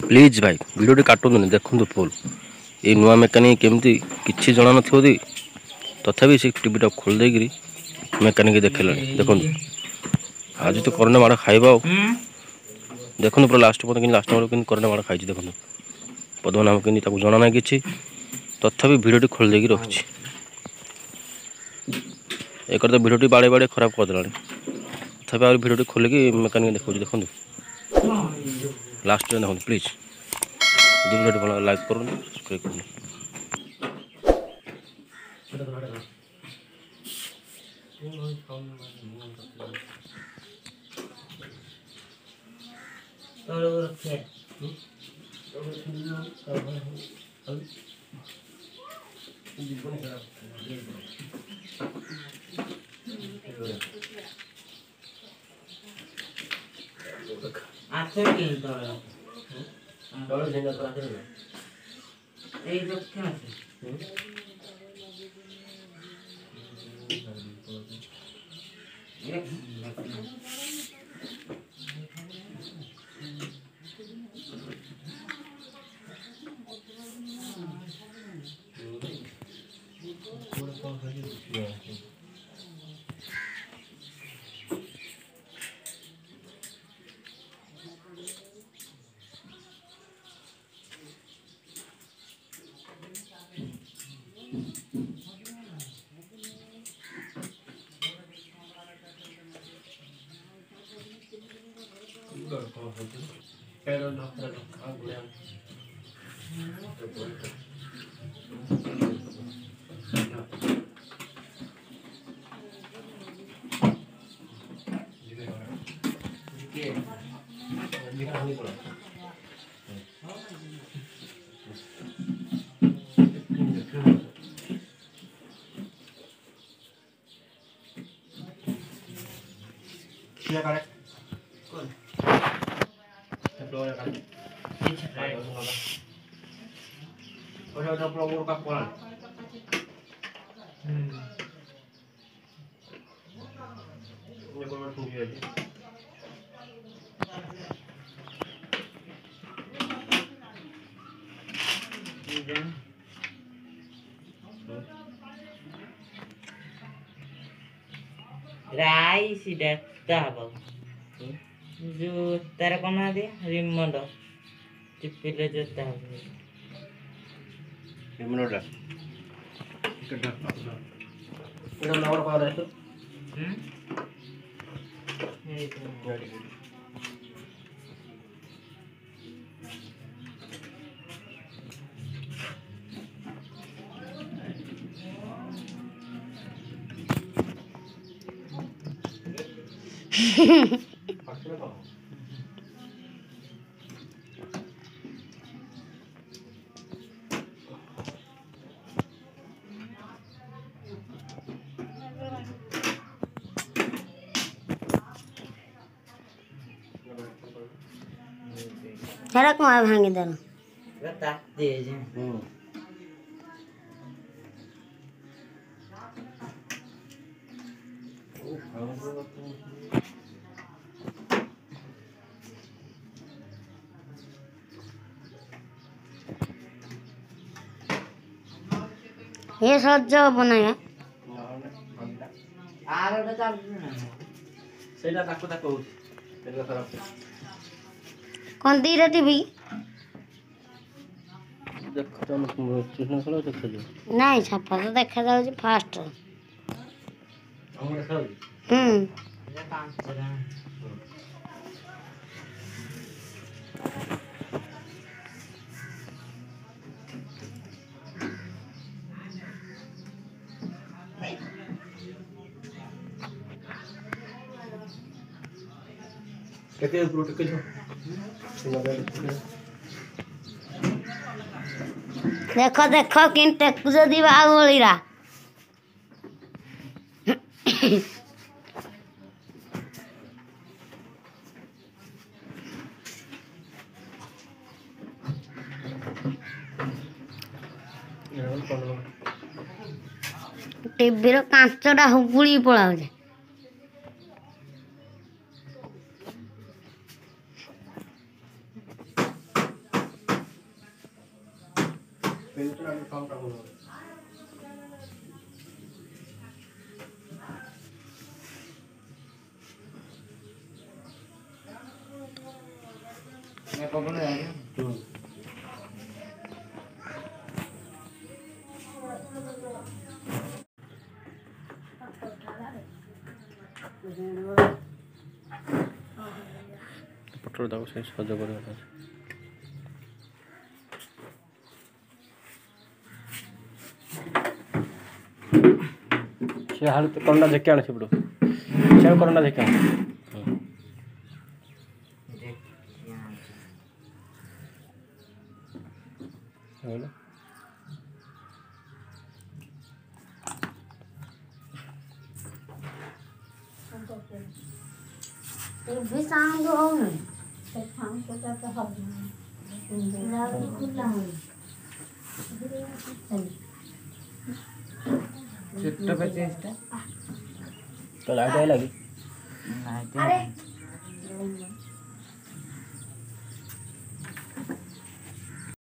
Please भाई video काटुन देखु full ये नुआ मेकानिक केमती किसी जना नथि तथापि से टीवीटा खोल देकरी मेकानिक देखला देखो आज तो करोना माड़ खाइबा देखो पूरा लास्ट लास्ट कि करोना माड़ खाई देखो पद्मनाभ कि जना ना कि तथापि भिडियोटी खोल देकी रखी एक तो भिडियोटी बाड़े बाड़े खराब करदेला तथापि आ भिडियोटी खोलिकी मेकानिक देखो देखो लास्ट देखो प्लीज भिडियोटी भल लाइक करूँ सब्सक्राइब करूँ राई सीधा ताबो जो तारा कोना दे रिमोट टिपिले जो ताबो रिमोटला इकडे इकडे नवर पावर आहे तो हेरा कौन भांगी देना रता दे जे ये सज बनाया आरो ता सेटा ताको ताको तेरा खराब कौन दी रे टीवी देख तो कृष्ण खेल देख नहीं छापा तो देखा जाଉଛି फास्ट हमरे खाऊ ये पांच जरा केते प्रोटोकॉल देखो देखो किन टेकु जदी बागोलीरा टीवी रो कांचटा हुबुली पळाउजे मैं कब ना जाएगा ପଟର ଦାଗ ସେ ସଜ କରିବା ଅଛି। ସେ ହାଲ କଣ୍ଡା ଝେକି ଆଣେ ସେପଟୁ ସେ କଣ୍ଡା ଝେକି ଆଣେ ହେଲା भी साउंड हो नहीं तो साउंड तो तो हो नहीं खुला हो चिट्टा पे चेष्टा तो लाइट आई लगी नहीं